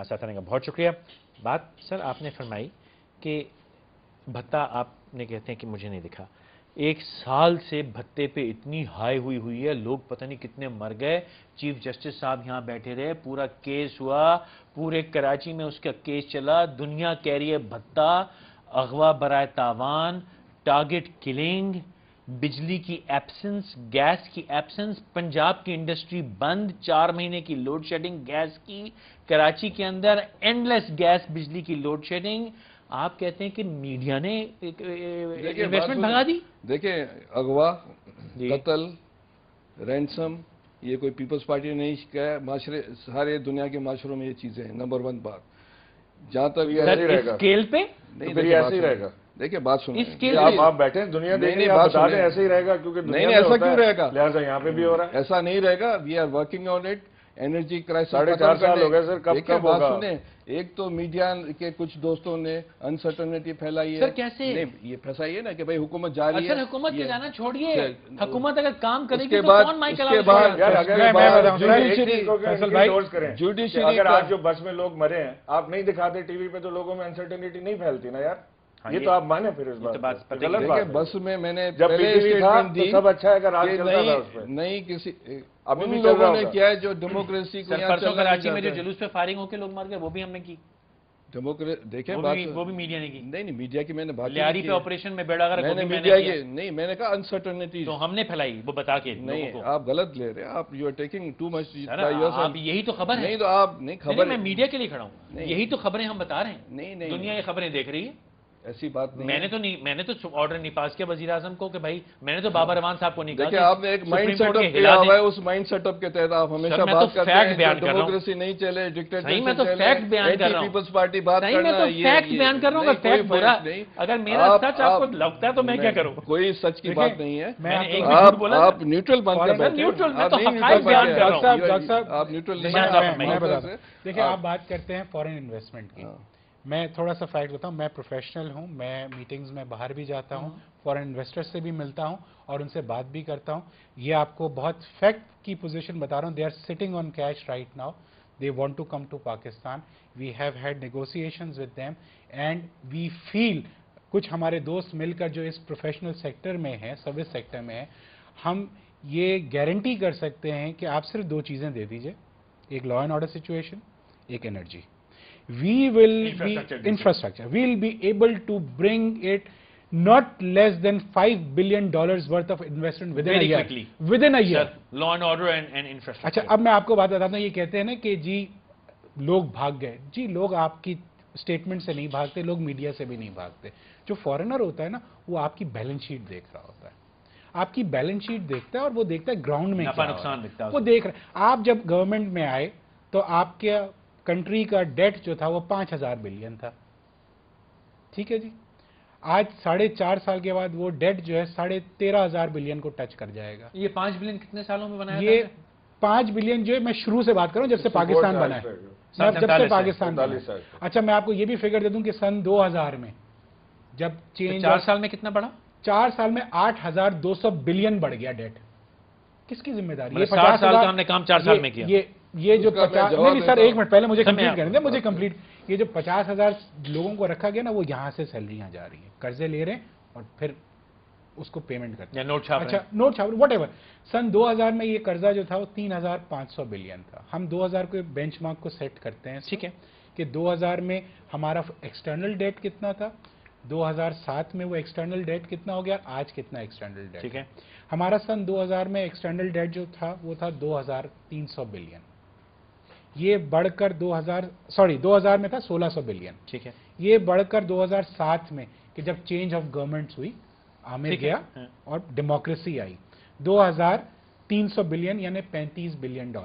ہمارے ساتھ آنے کا بہت شکریہ. بات سر آپ نے فرمائی کہ بھتہ آپ نے کہتے ہیں کہ مجھے نہیں دکھا. 1 سال سے بھتے پہ اتنی ہائی ہوئی ہے, لوگ پتہ نہیں کتنے مر گئے. چیف جسٹس صاحب یہاں بیٹھے رہے, پورا کیس ہوا, پورے کراچی میں اس کا کیس چلا. دنیا کہہ رہی ہے بھتہ, اغوا برائے تاوان, ٹارگٹ کلنگ, بجلی کی ایبسنس, گیس کی ایبسنس, پنجاب کی انڈسٹری بند, 4 مہینے کی لوڈ شیڈنگ گیس کی, کراچی کے اندر اینڈلیس گیس بجلی کی لوڈ شیڈنگ. آپ کہتے ہیں کہ میڈیا نے انویسٹمنٹ بھگا دی. دیکھیں, اغوا, قتل, رینسم, یہ کوئی پیپلز پارٹی نے نہیں کہا, معاشرے سارے دنیا کے معاشروں میں یہ چیزیں ہیں. نمبر 1 بات, جہاں تک اسکیل پہ نہیں ایسے ہی رہے گا. دیکھیں بات سنیں, آپ بیٹھے ہیں دنیا نہیں بتا دیں ایسے ہی رہے گا, کیونکہ نہیں ایسا کیوں رہے گا, لہٰذا یہاں پہ بھی ہو رہا ہے. ایسا نہیں رہے گا. We are working on it. Energy crisis 4.5 سال ہو گئے سر, کب ہوگا؟ سنیں, ایک تو میڈیا کے کچھ دوستوں نے انسرٹنٹی پھیلائی ہے. سر کیسے یہ پھیلائی ہے نا کہ بھائی حکومت جاری ہے. اصل حکومت کے جانا چھوڑیے, حکومت اگر کام کرے گی کے تو بعد کون مائک جوڈیشری, اگر آج جو بس میں لوگ مرے ہیں آپ نہیں دکھاتے ٹی وی پہ تو لوگوں میں انسرٹنٹی نہیں پھیلتی نا یار. یہ تو آپ مانے پھر اس بات غلط بات. بس میں نے جب اسٹیٹمنٹ دی سب اچھا ہے, اگر آج چل رہا تھا اس پہ نہیں کسی ابھی بھی لوگوں نے کیا ہے جو ڈیموکریسی کو یہاں کراچی میں جو جلوس پہ فائرنگ ہو کے لوگ مر گئے وہ بھی ہم نے کی. دیکھیں وہ بھی میڈیا نے کی. نہیں میڈیا کی میں نے بات لیاری پہ آپریشن میں بیڑا میں نے میڈیا کی نہیں, میں نے کہا انسرٹنٹی تو ہم نے پھیلائی وہ بتا کے. نہیں آپ غلط لے رہے ہیں, آپ you are taking too much. یہی تو خبر ہے. نہیں تو آپ نہیں خبر, میں میڈیا کے لیے کھڑا ہوں, یہی تو خبریں ہم بتا رہے ہیں. نہیں دنیا یہ خبریں دیکھ رہی ہے. ایسی بات نہیں. میں نے تو آرڈر نہیں پاس کیا وزیر اعظم کو کہ بھائی, میں نے تو بابر امان صاحب کو نہیں کہا. دیکھیں آپ نے ایک مائنڈ سیٹ اپ کیا ہوا ہے, اس مائنڈ سیٹ اپ کے تحت آپ ہمیشہ بات کرتے ہیں ڈیموکریسی نہیں چلے, ڈکٹیٹرشپ میں تو فیکٹ بیان کر رہا ہوں. پیپلز پارٹی بات کرنا میں تو فیکٹ بیان کر رہا ہوں. فیکٹ برا, اگر میرا سچ آپ کو لگتا ہے تو میں کیا کروں. کوئی سچ کی بات نہیں ہے. آپ نیوٹرل بن کے بیٹھے. آپ نیوٹرل نہیں. دیکھیں آپ بات کرتے ہیں فارن انویسٹمنٹ کی. میں تھوڑا سا فیکٹ بتاؤں, میں پروفیشنل ہوں, میں میٹنگز میں باہر بھی جاتا ہوں, فارن انویسٹر سے بھی ملتا ہوں اور ان سے بات بھی کرتا ہوں. یہ آپ کو بہت فیکٹ کی پوزیشن بتا رہا ہوں. They are sitting on cash right now, they want to come to Pakistan. We have had negotiations with them and we feel, کچھ ہمارے دوست مل کر جو اس پروفیشنل سیکٹر میں ہیں, سروس سیکٹر میں ہیں, ہم یہ گارنٹی کر سکتے ہیں کہ آپ صرف 2 چیزیں دے دیجئے, ایک لا اینڈ آرڈر سچویشن, ایک energy. We will be infrastructure. We will be able to bring it not less than $5 billion worth of investment within a year. Within a year. Law and order and infrastructure. اچھا اب میں آپ کو بات بتاتا ہوں. یہ کہتے ہیں نا کہ جی لوگ بھاگ گئے. جی لوگ آپ کی اسٹیٹمنٹ سے نہیں بھاگتے, لوگ میڈیا سے بھی نہیں بھاگتے. جو فارنر ہوتا ہے نا وہ آپ کی بیلنس شیٹ دیکھ رہا ہوتا ہے, آپ کی بیلنس شیٹ دیکھتا ہے اور وہ دیکھتا ہے گراؤنڈ میں نفع نقصان دیکھتا ہے. وہ دیکھ رہا ہے. آپ جب گورنمنٹ میں آئے تو آپ کے کنٹری کا ڈیٹ جو تھا وہ 5,000 بلین تھا. ٹھیک ہے جی, آج 4.5 سال کے بعد وہ ڈیٹ جو ہے 13,500 بلین کو ٹچ کر جائے گا. یہ 5 بلین کتنے سالوں میں بنایا؟ یہ 5 بلین جو ہے میں شروع سے بات کر رہا ہوں جب سے پاکستان بنا ہے, جب سے پاکستان بنا ہے. اچھا میں آپ کو یہ بھی فگر دے دوں کہ سن 2000 میں جب چینج 4 سال میں کتنا بڑھا؟ 4 سال میں 8,200 بلین بڑھ گیا ڈیٹ. کس کی ذمہ داری؟ یہ 50 سال کا ہم نے کام 4 سال میں کیا. یہ جو 50 نہیں سر ایک منٹ پہلے مجھے کمپلیٹ کرنے دیں, مجھے کمپلیٹ. یہ جو 50,000 لوگوں کو رکھا گیا نا وہ یہاں سے سیلریاں جا رہی ہیں, قرضے لے رہے ہیں اور پھر اس کو پیمنٹ کرتے ہیں, نوٹ چھاپ رہے ہیں. اچھا نوٹ چھاپ واٹ ایور. سن 2000 میں یہ قرضہ جو تھا وہ 3,500 بلین تھا. ہم 2000 کو بینچ مارک کو سیٹ کرتے ہیں, ٹھیک ہے, کہ 2000 میں ہمارا ایکسٹرنل ڈیٹ کتنا تھا, 2007 میں وہ ایکسٹرنل ڈیٹ کتنا ہو گیا, آج کتنا ایکسٹرنل ڈیٹ. ٹھیک ہے, ہمارا سن 2000 میں ایکسٹرنل ڈیٹ جو تھا وہ تھا 2,300 بلین. یہ بڑھ کر 2000 میں تھا 1,600 بلین. ٹھیک ہے, یہ بڑھ کر 2007 میں کہ جب چینج آف گورنمنٹس ہوئی, عامر گیا اور ڈیموکریسی آئی, 2,300 بلین یعنی $35 بلین.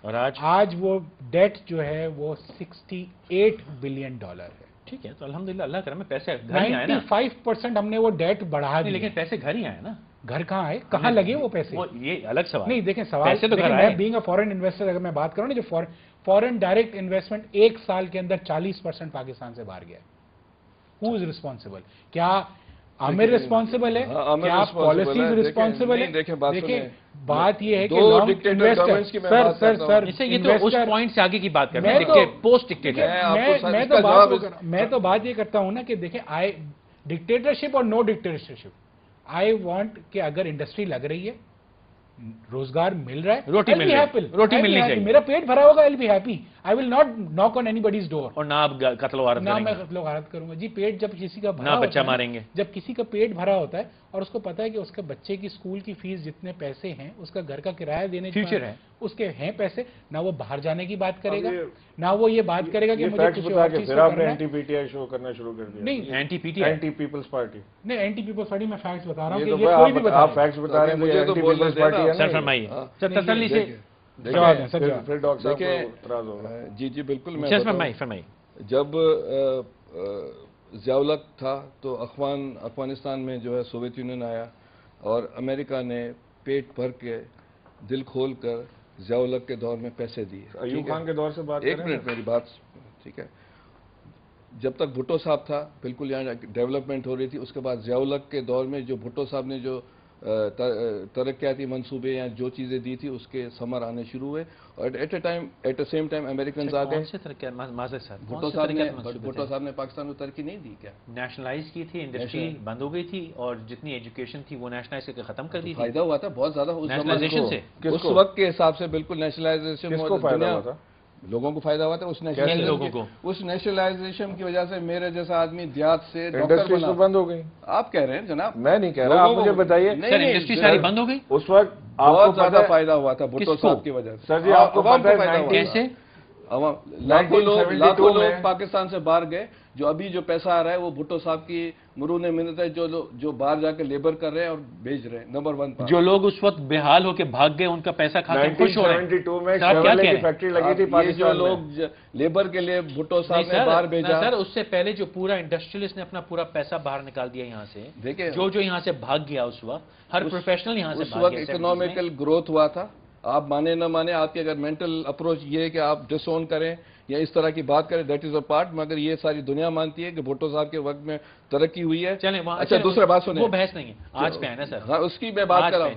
اور آج وہ ڈیٹ جو ہے وہ $68 بلین ہے. ٹھیک ہے, تو الحمدللہ اللہ کرم پیسے گھر ہی آئے نا. 95% ہم نے وہ ڈیٹ بڑھا دی, لیکن پیسے گھر ہی آئے نا. گھر کہاں آئے, کہاں لگے وہ پیسے, یہ الگ سوال. نہیں دیکھیں سوال میں بینگ اے فارن انویسٹر اگر میں بات کروں نا, جو فارن ڈائریکٹ انویسٹمنٹ 1 سال کے اندر 40% پاکستان سے باہر گیا ہے. ہو از ریسپانسبل؟ کیا आमिर रिस्पॉन्सिबल है, क्या आप पॉलिसीज रिस्पॉन्सिबल है? देखिए बात ये है कि लॉन्ग इन्वेस्टर सर ये तो उस पॉइंट से आगे की बात कर रहे हैं, पोस्ट डिक्टेटर। मैं तो बात ये करता हूं ना कि देखिए आई डिक्टेटरशिप और नो डिक्टेटरशिप, आई वांट कि अगर इंडस्ट्री लग रही है, रोजगार मिल रहा है, रोटी मिलनी चाहिए, मेरा पेट भरा होगा, I will be happy, I will not knock on anybody's door. और ना आप कत्ल वारत ना मैं कत्ल वारत करूंगा जी। पेट जब किसी का भरा ना बच्चा मारेंगे, जब किसी का पेट भरा होता है और उसको पता है कि उसके बच्चे की स्कूल की फीस जितने पैसे हैं, उसका घर का किराया देने फ्यूचर है, उसके हैं पैसे, ना वो बाहर जाने की बात करेगा, ना वो ये बात करेगा कि मुझे कुछ और चीज करना है। एंटी पीटीआई शो करना शुरू कर दिया। नहीं, anti PTI, anti Peoples Party नहीं, एंटी पीपल्स पार्टी मैं फैक्ट्स बता रहा हूं कि ये कोई भी बता, आप फैक्ट्स बता रहे हैं, मुझे तो बोलने देना सर फरमाइए तसल्ली से जवाब दें सर। फिर डॉक्टर साहब को इतराज होगा। जी बिल्कुल, मैं फरमाइए। जब ज़ियाउल-हक था तो अफगानिस्तान में जो है सोवियत यूनियन आया और अमेरिका ने पेट भर के दिल खोल कर ज़ियाउल-हक के दौर में पैसे दिए। अयूब खान के दौर से बात एक मिनट मेरी बात, ठीक है। जब तक भुट्टो साहब था बिल्कुल यहाँ डेवलपमेंट हो रही थी। उसके बाद ज़ियाउल-हक के दौर में जो भुट्टो साहब ने जो तरक्याती मंसूबे या जो चीज़ें दी थी उसके समर आने शुरू हुए और at the same time American आ गए। भुट्टो साहब ने पाकिस्तान को तरक्की नहीं दी क्या? नेशनलाइज की थी, इंडस्ट्री बंद हो गई थी और जितनी एजुकेशन थी वो नेशनलाइज करके खत्म कर दी थी। फायदा हुआ था बहुत ज्यादा नेशनलाइजेशन से। उस वक्त के हिसाब से बिल्कुल नेशनलाइजेशन हुआ, लोगों को फायदा हुआ था उस नेशनलाइजेशन की वजह से। मेरे जैसा आदमी देहात से इंडस्ट्रीज तो बंद हो गई। आप कह रहे हैं जनाब, मैं नहीं कह रहा, आप मुझे बताइए। इंडस्ट्री सारी बंद हो गई उस वक्त, बहुत ज्यादा फायदा हुआ था भुट्टो साहब की वजह से। सर जी आपको पता है कैसे? लाखों लोग पाकिस्तान से बाहर गए। जो अभी जो पैसा आ रहा है वो भुट्टो साहब की मरून मिन्नत है, जो बाहर जाकर लेबर कर रहे हैं और भेज रहे हैं। नंबर 1 जो लोग उस वक्त बेहाल होकर भाग गए उनका पैसा खा के खुश हो रहे हैं। 1972 में शेवरले की फैक्ट्री लगी थी पाकिस्तान में। जो लोग लेबर के लिए भुट्टो साहब ने बाहर भेजा। सर उससे पहले जो पूरा इंडस्ट्रियलिस्ट ने अपना पूरा पैसा बाहर निकाल दिया यहाँ से। देखिए जो यहाँ से भाग गया उस वक्त, हर प्रोफेशनल यहाँ से भाग गया। इकोनॉमिकल ग्रोथ हुआ था। आप माने न माने, आपकी अगर मेंटल अप्रोच ये है कि आप डिसोन करें या इस तरह की बात करें, दैट इज अ पार्ट, मगर ये सारी दुनिया मानती है कि भुट्टो साहब के वक्त में तरक्की हुई है। अच्छा दूसरा बात सुनिए, वो बहस नहीं है, आज पे है ना सर। हाँ उसकी मैं बात कर रहा हूँ,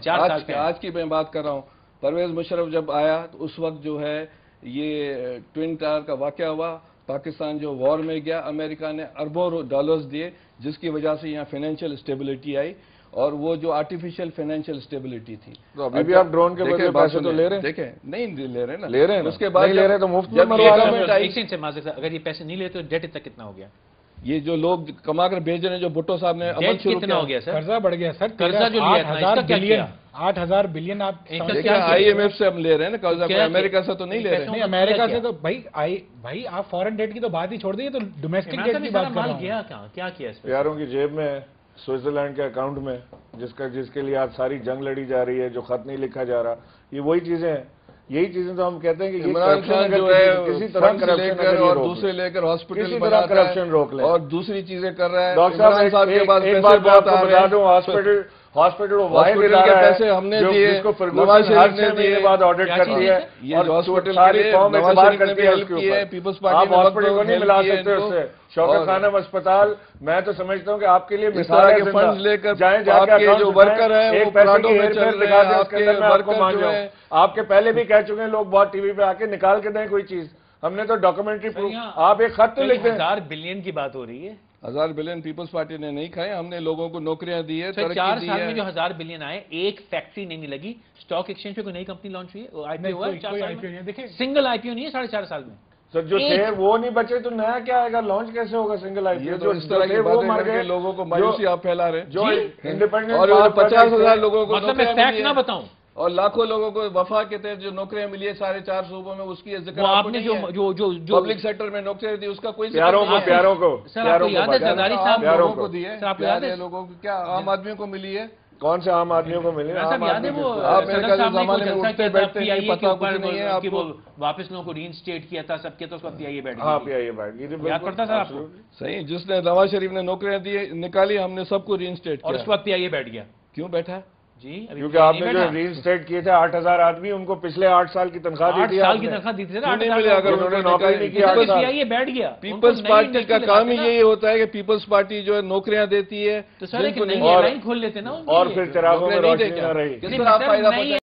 आज की मैं बात कर रहा हूँ। परवेज मुशर्रफ जब आया तो उस वक्त जो है ये ट्विन टावर का वाकया हुआ, पाकिस्तान जो वॉर में गया, अमेरिका ने अरबों डॉलर्स दिए जिसकी वजह से यहाँ फाइनेंशियल स्टेबिलिटी आई और वो जो आर्टिफिशियल फाइनेंशियल स्टेबिलिटी थी। तो अभी भी आप ड्रोन के बदले पैसे तो ले रहे हैं? देखें नहीं ले रहे ना, ले रहे हैं। उसके बाद ले रहे हैं तो मुफ्त में मरवा रहे हैं। अगर ये पैसे नहीं लेते तो डेट तक कितना हो गया? ये जो लोग कमा कर भेज रहे हैं, जो भुट्टो साहब ने अमल शुरू कितना हो गया सर? कर्जा बढ़ गया सर, कर्जा जो लिया था इसका क्या किया? 8,000 बिलियन आप IMF से हम ले रहे हैं ना कर्जा, अमेरिका से तो नहीं ले रहे। नहीं अमेरिका से तो भाई आप फॉरेन डेट की तो बात ही छोड़ दीजिए, तो डोमेस्टिक डेट की बात कर रहा हूं। क्या किया इस पे? प्यारों की जेब में, स्विट्जरलैंड के अकाउंट में, जिसके लिए आज सारी जंग लड़ी जा रही है, जो खत नहीं लिखा जा रहा, ये वही चीजें हैं। यही चीजें तो हम कहते हैं कि इमरान खान जो है किसी तरह करप्शन और दूसरे लेकर हॉस्पिटल करप्शन रोक ले और दूसरी चीजें कर रहा है। डॉक्टर साहब के पास एक बात बता दूं, हॉस्पिटल के पैसे हमने दिए, नवाज शरीफ ने दिए, बाद ऑडिट करती है। ये हॉस्पिटल सारी नवाज शरीफ ने भी हेल्प की है, पीपल्स पार्टी ने हॉस्पिटल को नहीं मिला सकते उससे। शौकत खानम अस्पताल, मैं तो समझता हूँ कि आपके लिए मिसाल के फंड लेकर आपके जो वर्कर हैं वो पराठों में चल रहे हैं, आपके वर्कर जो है। आपके पहले भी कह चुके हैं लोग बहुत टीवी पे आके, निकाल के दें कोई चीज। हमने तो डॉक्यूमेंट्री प्रूफ, आप एक खत तो लिख दें। 1000 बिलियन की बात हो रही है। 1000 बिलियन पीपल्स पार्टी ने नहीं खाए, हमने लोगों को नौकरियां दी है, तरक्की दी है। 4 साल में जो 1000 बिलियन आए, एक फैक्ट्री नहीं लगी। स्टॉक एक्सचेंज पे कोई नई कंपनी लॉन्च हुई है? IPO हुआ है 4 साल में? देखिए सिंगल IPO नहीं है 4.5 साल में। सर जो थे वो नहीं बचे तो नया क्या आएगा? लॉन्च कैसे होगा सिंगल IPO? जो इस तरह के वो मर गए, लोगों को मायूसी आप फैला रहे हैं। जो इंडिपेंडेंट और 50,000 लोगों को मतलब मैं फैक्ट ना बताऊं, और लाखों लोगों को वफा के तहत जो नौकरियां मिली है 4.5 सूबों में, उसकी जिक्र आपने जो पब्लिक सेक्टर में नौकरियां दी उसका कोई प्यारों को जरदारी साहब लोगों को दी है, लोगों को क्या आम आदमियों को मिली है? कौन से आम आदमियों को मिले? याद है वो आप मेरे ख्याल से जमाने में उठते बैठते नहीं, पता कुछ नहीं है आपको। वापस लोगों को रीइंस्टेट किया था, सब किया था, उसके बाद PIA बैठ गई। हाँ PIA बैठ गई, याद पड़ता था आपको? सही, जिसने नवाज शरीफ ने नौकरियां दी निकाली, हमने सबको रीइंस्टेट किया और उसके बाद PIA बैठ गया। क्यों बैठा? جی کیونکہ آپ نے جو ری اسٹیٹ کیے تھے 8,000 آدمی، ان کو پچھلے 8 سال کی تنخواہ دی تھی. 8 سال کی تنخواہ دی تھی. اگر انہوں نے نوکری نہیں کی بیٹھ گیا. پیپلز پارٹی کا کام ہی یہی ہوتا ہے کہ پیپلز پارٹی جو ہے نوکریاں دیتی ہے تو سر ایک نئی لائن کھول لیتے نا، اور پھر چراغوں میں روشنی نہ رہی.